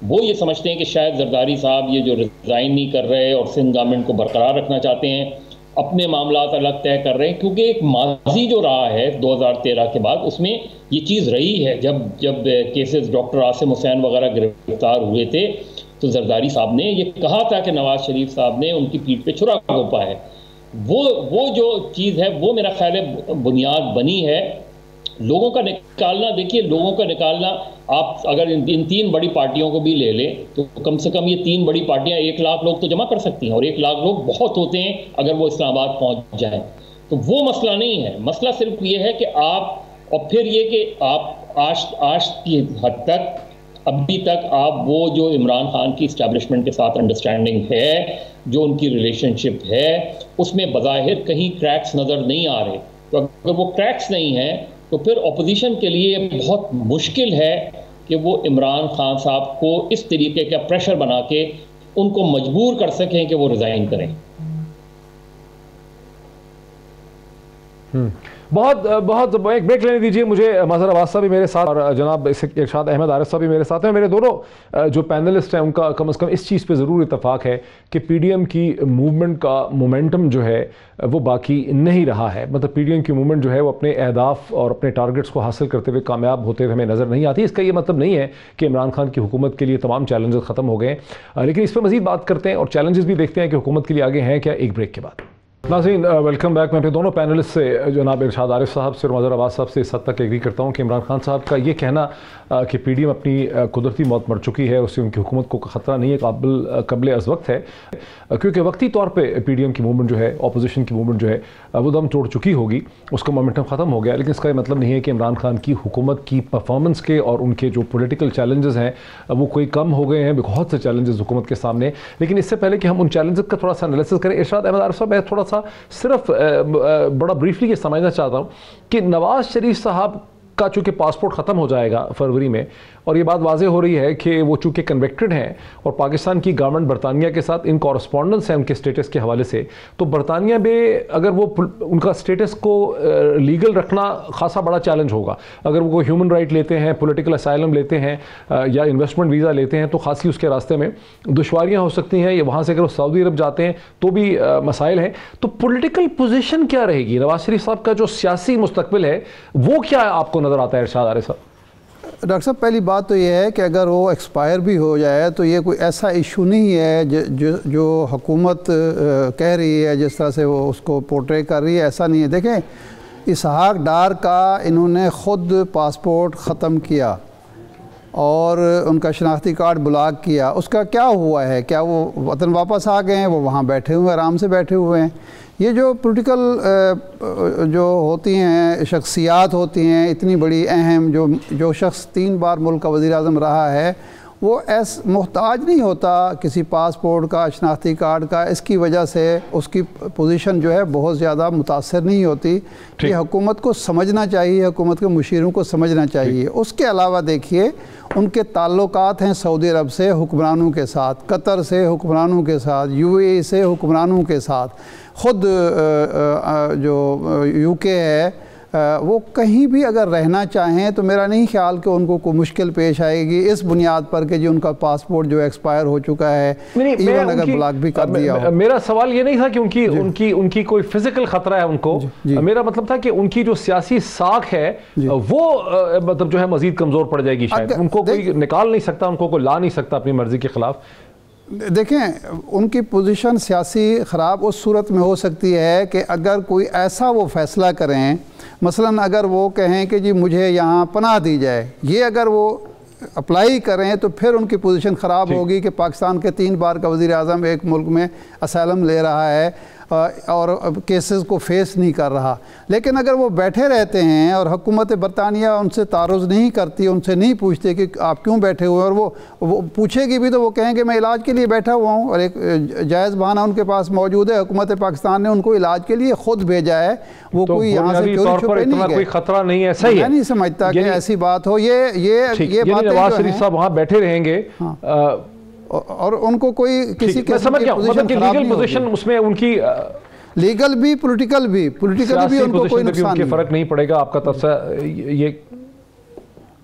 وہ یہ سمجھتے ہیں کہ شاید زرداری صاحب یہ جو ریزائن نہیں کر رہے اور سندھ گورنمنٹ کو برقرار رکھنا چاہتے ہیں. اپنے معاملات الگ طے کر رہے ہیں، کیونکہ ایک ماضی جو رہا ہے 2013 کے بعد اس میں یہ چیز رہی ہے. جب کیسز ڈاکٹر عاصم حسین وغیرہ گرفتار ہوئے تھے تو زرداری صاحب نے یہ کہا تھا کہ نواز شریف صاحب نے ان کی پیٹھ پہ چھرا گھونپا ہے. وہ جو چیز ہے وہ میرا خیال ہے بنیاد بنی ہے. لوگوں کا نکالنا، دیکھیے لوگوں کا نکالنا، آپ اگر ان تین بڑی پارٹیوں کو بھی لے لیں تو کم سے کم یہ تین بڑی پارٹیاں 1 لاکھ لوگ تو جمع کر سکتی ہیں، اور 1 لاکھ لوگ بہت ہوتے ہیں اگر وہ اسلام آباد پہنچ جائیں. تو وہ مسئلہ نہیں ہے. مسئلہ صرف یہ ہے کہ آپ، اور پھر یہ کہ آپ آج کی حد تک ابھی تک آپ وہ جو عمران خان کی اسٹیبلشمنٹ کے ساتھ انڈرسٹینڈنگ ہے، جو ان کی ریلیشن شپ ہے، اس میں بظاہر کہیں کریکس نظر نہیں آ رہے. تو اگر وہ کریکس نہیں ہیں تو پھر اپوزیشن کے لیے بہت مشکل ہے کہ وہ عمران خان صاحب کو اس طریقے کا پریشر بنا کے ان کو مجبور کر سکیں کہ وہ ریزائن کریں. بہت ایک بریک لینے دیجیے مجھے. مظہر عباس صاحب بھی میرے ساتھ اور جناب ارشاد احمد عارف صاحب بھی میرے ساتھ ہیں. میرے دونوں جو پینلسٹ ہیں ان کا کم از کم اس چیز پہ ضرور اتفاق ہے کہ پی ڈی ایم کی موومنٹ کا مومنٹم جو ہے وہ باقی نہیں رہا ہے. مطلب پی ڈی ایم کی موومنٹ جو ہے وہ اپنے اہداف اور اپنے ٹارگٹس کو حاصل کرتے ہوئے کامیاب ہوتے ہوئے ہمیں نظر نہیں آتی. اس کا یہ مطلب نہیں ہے کہ عمران خان کی حکومت کے لیے تمام چیلنجز ختم ہو گئے ہیں، لیکن اس پہ مزید بات کرتے ہیں اور چیلنجز بھی دیکھتے ہیں کہ حکومت کے لیے آگے ہیں کیا، ایک بریک کے بعد. ناظرین ویلکم بیک. میں اپنے دونوں پینلسٹ سے جناب ارشاد عارف صاحب سے اور مظہر عباس صاحب سے اس حد تک ایگری کرتا ہوں کہ عمران خان صاحب کا یہ کہنا کہ پی ڈی ایم اپنی قدرتی موت مر چکی ہے، اس سے ان کی حکومت کو خطرہ نہیں ہے، قبل از وقت ہے، کیونکہ وقتی طور پہ پی ڈی ایم کی موومنٹ جو ہے، اپوزیشن کی موومنٹ جو ہے وہ دم توڑ چکی ہوگی، اس کا مومنٹم ختم ہو گیا. لیکن اس کا یہ مطلب نہیں ہے کہ عمران خان کی حکومت کی پرفارمنس کے اور ان کے جو پولیٹیکل چیلنجز ہیں وہ کوئی کم ہو گئے ہیں. بہت سے چیلنجز حکومت کے سامنے. لیکن اس سے پہلے کہ ہم ان چیلنجز کا تھوڑا سا انالیسس کریں، ارشاد احمد عارف صاحب میں تھوڑا سا صرف بڑا بریفلی یہ سمجھنا چاہتا ہوں کہ نواز شریف صاحب کا چونکہ پاسپورٹ ختم ہو جائے گا فروری میں، اور یہ بات واضح ہو رہی ہے کہ وہ چونکہ کنوکٹڈ ہیں اور پاکستان کی گورنمنٹ برطانیہ کے ساتھ ان کورسپونڈنس ہیں ان کے سٹیٹس کے حوالے سے، تو برطانیہ میں اگر وہ ان کا سٹیٹس کو لیگل رکھنا خاصا بڑا چیلنج ہوگا. اگر وہ ہیومن رائٹ لیتے ہیں، پولیٹیکل اسائلم لیتے ہیں یا انویسٹمنٹ ویزا لیتے ہیں تو خاصی اس کے راستے میں دشواریاں ہو سکتی ہیں، یا وہاں سے اگر وہ سعودی عرب جاتے ہیں تو بھی مسائل ہیں. تو پولیٹیکل پوزیشن کیا رہے گی؟ نواز شریف صاحب کا جو سیاسی مستقبل ہے وہ کیا آپ کو نظر آتا ہے ارشاد عارف صاحب؟ ڈاکٹر صاحب پہلی بات تو یہ ہے کہ اگر وہ ایکسپائر بھی ہو جائے تو یہ کوئی ایسا ایشو نہیں ہے جو حکومت کہہ رہی ہے، جس طرح سے وہ اس کو پورٹرے کر رہی ہے، ایسا نہیں ہے. دیکھیں اسحاق ڈار کا انہوں نے خود پاسپورٹ ختم کیا اور ان کا شناختی کارڈ بلاک کیا. اس کا کیا ہوا ہے؟ کیا وہ وطن واپس آ گئے ہیں؟ وہ وہاں بیٹھے ہوئے ہیں، آرام سے بیٹھے ہوئے ہیں. یہ جو پولیٹیکل جو ہوتی ہیں شخصیات ہوتی ہیں اتنی بڑی اہم، جو شخص 3 بار ملک کا وزیر اعظم رہا ہے، وہ محتاج نہیں ہوتا کسی پاسپورٹ کا، شناختی کارڈ کا. اس کی وجہ سے اس کی پوزیشن جو ہے بہت زیادہ متاثر نہیں ہوتی. یہ حکومت کو سمجھنا چاہیے، حکومت کے مشیروں کو سمجھنا چاہیے. اس کے علاوہ دیکھیے ان کے تعلقات ہیں سعودی عرب سے حکمرانوں کے ساتھ، قطر سے حکمرانوں کے ساتھ، یو اے ای سے حکمرانوں کے ساتھ. خود جو یو کے ہے وہ کہیں بھی اگر رہنا چاہیں تو میرا نہیں خیال کہ ان کو کوئی مشکل پیش آئے گی اس بنیاد پر کہ ان کا پاسپورٹ جو ایکسپائر ہو چکا ہے، ایون اگر بلاک بھی کر دیا ہو. میرا سوال یہ نہیں تھا کہ ان کی کوئی فزیکل خطرہ ہے ان کو. میرا مطلب تھا کہ ان کی جو سیاسی ساکھ ہے وہ مطلب جو ہے مزید کمزور پڑ جائے گی. شاید ان کو کوئی نکال نہیں سکتا، ان کو کوئی لا نہیں سکتا اپنی مرضی کے خلاف. دیکھیں ان کی پوزیشن سیاسی خراب اس صورت میں ہو سکتی ہے کہ اگر کوئی ایسا وہ فیصلہ کریں، مثلاً اگر وہ کہیں کہ جی مجھے یہاں پناہ دی جائے، یہ اگر وہ اپلائی کریں تو پھر ان کی پوزیشن خراب ہوگی کہ پاکستان کے 3 بار کا وزیر اعظم ایک ملک میں اسائلم لے رہا ہے اور کیسز کو فیس نہیں کر رہا. لیکن اگر وہ بیٹھے رہتے ہیں اور حکومت برطانیہ ان سے تعرض نہیں کرتی، ان سے نہیں پوچھتے کہ آپ کیوں بیٹھے ہوئے، اور وہ پوچھے گی بھی تو وہ کہیں کہ میں علاج کے لیے بیٹھا ہوا ہوں، اور ایک جائز بہانہ ان کے پاس موجود ہے. حکومت پاکستان نے ان کو علاج کے لیے خود بھیجا ہے، وہ کوئی یہاں سے چوری چھپے نہیں گئے. کوئی خطرہ نہیں ہے. صحیح ہے، میں نہیں سمجھتا کہ ایسی بات ہو. یہ باتیں نواز شریف صاحب وہاں بیٹھے رہیں گے اور ان کو کوئی کسی قسم کی پوزیشن خراب نہیں ہوگی. اس میں ان کی لیگل بھی پولیٹیکل بھی ان کو کوئی نقصان نہیں، فرق نہیں پڑے گا. آپ کا تفسیر یہ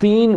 3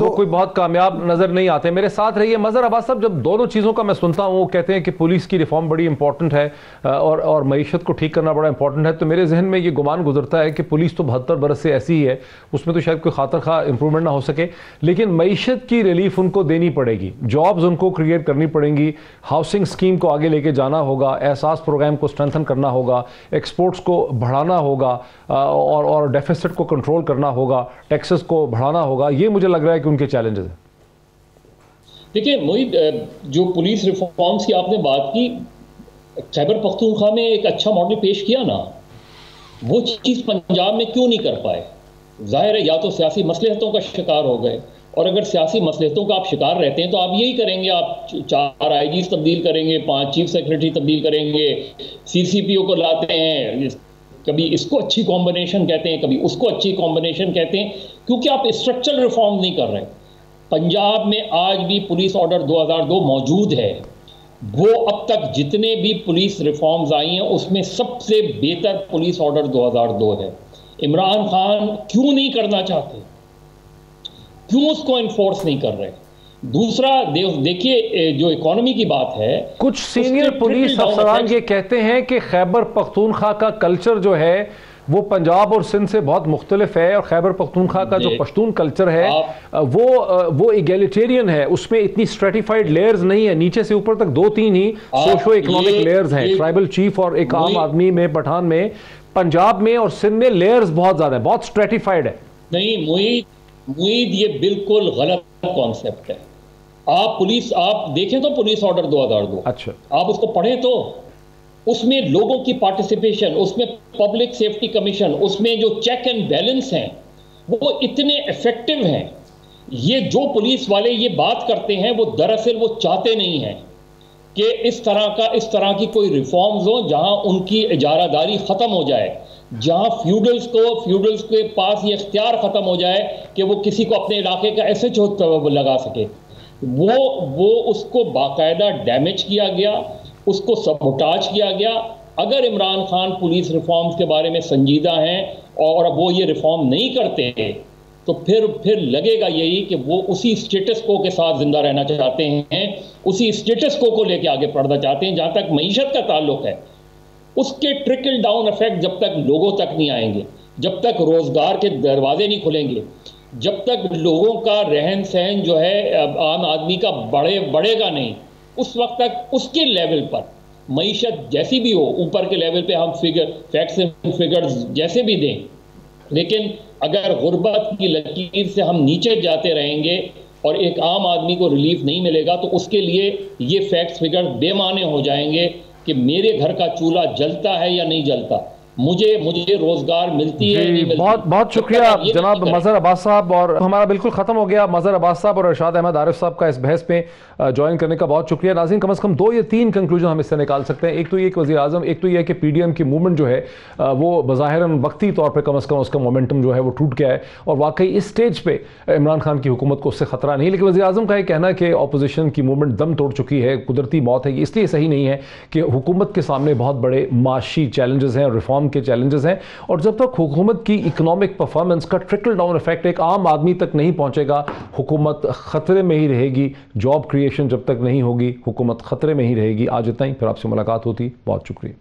وہ کوئی بہت کامیاب نظر نہیں آتے. میرے ساتھ رہیے مظہر عباس صاحب. جب دونوں چیزوں کا میں سنتا ہوں، وہ کہتے ہیں کہ پولیس کی ریفارم بڑی امپورٹنٹ ہے اور معیشت کو ٹھیک کرنا بڑا امپورٹنٹ ہے، تو میرے ذہن میں یہ گمان گزرتا ہے کہ پولیس تو 72 برس سے ایسی ہی ہے، اس میں تو شاید کوئی خاطر خواہ امپرومنٹ نہ ہو سکے، لیکن معیشت کی ریلیف ان کو دینی پڑے گی، جابز ان کو کریٹ کرنی پڑیں گی، ہاؤسنگ اسکیم کو آگے لے کے جانا ہوگا، احساس پروگرام کو اسٹرینتھن کرنا ہوگا، ایکسپورٹس کو بڑھانا ہوگا اور ڈیفیسٹ کو کنٹرول کرنا ہوگا، ٹیکسز کو بڑھانا ہوگا. یہ مجھے لگ رہا ہے کہ ان کے چیلنجز ہیں. دیکھیں موہد، جو پولیس ریفارمز کی آپ نے بات کی، خیبر پختونخوا میں ایک اچھا ماڈل پیش کیا نا، وہ چیز پنجاب میں کیوں نہیں کر پائے؟ ظاہر ہے یا تو سیاسی مصلحتوں کا شکار ہو گئے، اور اگر سیاسی مصلحتوں کا آپ شکار رہتے ہیں تو آپ یہی کریں گے، آپ 4 آئی جیز تبدیل کریں گے، 5 چیف سیکرٹری تبدیل کریں گے، CCPO کو لاتے ہیں، کبھی اس کو اچھی کمبینیشن کہتے ہیں، کبھی اس کو اچھی کمبینیشن کہتے ہیں، کیونکہ آپ اسٹرکچرل ریفارم نہیں کر رہے. پنجاب میں آج بھی پولیس آرڈر 2002 موجود ہے. وہ اب تک جتنے بھی پولیس ریفارمز آئی ہیں اس میں سب سے بہتر پولیس آرڈر 2002 ہے. عمران خان کیوں نہیں کرنا چاہتے؟ کیوں اس کو انفورس نہیں کر رہے؟ دوسرا دیکھیے، جو اکانومی کی بات ہے، کچھ سینئر پولیس افسران یہ کہتے ہیں کہ خیبر پختونخوا کا کلچر جو ہے وہ پنجاب اور سندھ سے بہت مختلف ہے، اور خیبر پختونخوا کا جو پشتون کلچر ہے وہ ایگیلیٹیرین ہے، اس میں اتنی اسٹریٹیفائڈ لیئرز نہیں ہے، نیچے سے اوپر تک 2-3 ہی سوشو اکنامک لیئرز ہیں، ٹرائبل چیف اور ایک عام آدمی میں، پٹھان میں. پنجاب میں اور سندھ میں لیئرز بہت زیادہ ہیں، بہت اسٹریٹیفائڈ ہے. نہیں موید، یہ بالکل غلط کانسیپٹ ہے. آپ دیکھیں تو پولیس آرڈر 2002، اچھا آپ اس کو پڑھیں تو اس میں لوگوں کی پارٹیسپیشن، اس میں پبلک سیفٹی کمیشن، اس میں جو چیک اینڈ بیلنس ہیں وہ اتنے ایفیکٹو ہیں. یہ جو پولیس والے یہ بات کرتے ہیں وہ دراصل وہ چاہتے نہیں ہیں کہ اس طرح کی کوئی ریفارمز ہوں جہاں ان کی اجارہ داری ختم ہو جائے، جہاں فیوڈلز کے پاس یہ اختیار ختم ہو جائے کہ وہ کسی کو اپنے علاقے کا SHO لگا سکے. وہ اس کو باقاعدہ ڈیمیج کیا گیا، اس کو سبوٹاج کیا گیا. اگر عمران خان پولیس ریفارمز کے بارے میں سنجیدہ ہیں اور اب وہ یہ ریفارم نہیں کرتے تو پھر لگے گا یہی کہ وہ اسی اسٹیٹس کو کے ساتھ زندہ رہنا چاہتے ہیں، اسی اسٹیٹس کو لے کے آگے بڑھنا چاہتے ہیں. جہاں تک معیشت کا تعلق ہے، اس کے ٹرکل ڈاؤن ایفیکٹ جب تک لوگوں تک نہیں آئیں گے، جب تک روزگار کے دروازے نہیں کھلیں گے، جب تک لوگوں کا رہن سہن جو ہے عام آدمی کا بڑھے گا نہیں، اس وقت تک اس کے لیول پر معیشت جیسی بھی ہو، اوپر کے لیول پہ ہم فیکٹس اینڈ فگرز جیسے بھی دیں، لیکن اگر غربت کی لکیر سے ہم نیچے جاتے رہیں گے اور ایک عام آدمی کو ریلیف نہیں ملے گا تو اس کے لیے یہ فیکٹس فگر بے معنی ہو جائیں گے کہ میرے گھر کا چولہا جلتا ہے یا نہیں جلتا، مجھے روزگار ملتی ہے نہیں ملتی. بہت شکریہ جناب مظہر عباس صاحب. اور ہمارا بالکل ختم ہو گیا. مظہر عباس صاحب اور ارشاد احمد عارف صاحب کا اس بحث میں جوائن کرنے کا بہت شکریہ. ناظرین، کم از کم 2 یا 3 کنکلوژن ہم اس سے نکال سکتے ہیں. ایک تو یہ کہ وزیر اعظم، ایک تو یہ کہ PDM کی موومنٹ جو ہے وہ بظاہراً وقتی طور پہ کم از کم اس کا مومنٹم جو ہے وہ ٹوٹ گیا ہے، اور واقعی اس سٹیج پہ عمران خان کی حکومت کو اس سے خطرہ نہیں. لیکن وزیر اعظم کا یہ کہنا کہ اپوزیشن کی موومنٹ دم توڑ چکی ہے، قدرتی موت ہے، یہ اس لیے صحیح نہیں ہے کہ حکومت کے سامنے بہت بڑے معاشی چیلنجز ہیں اور ریفارم کے چیلنجز ہیں، اور جب تک حکومت کی اکنامک پرفارمنس کا ٹرکل ڈاؤن ایفیکٹ ایک عام آدمی تک نہیں پہنچے گا، حکومت خطرے میں ہی رہے گی. جاب کریشن جب تک نہیں ہوگی، حکومت خطرے میں ہی رہے گی. آج اتنا ہی، پھر آپ سے ملاقات ہوتی. بہت شکریہ.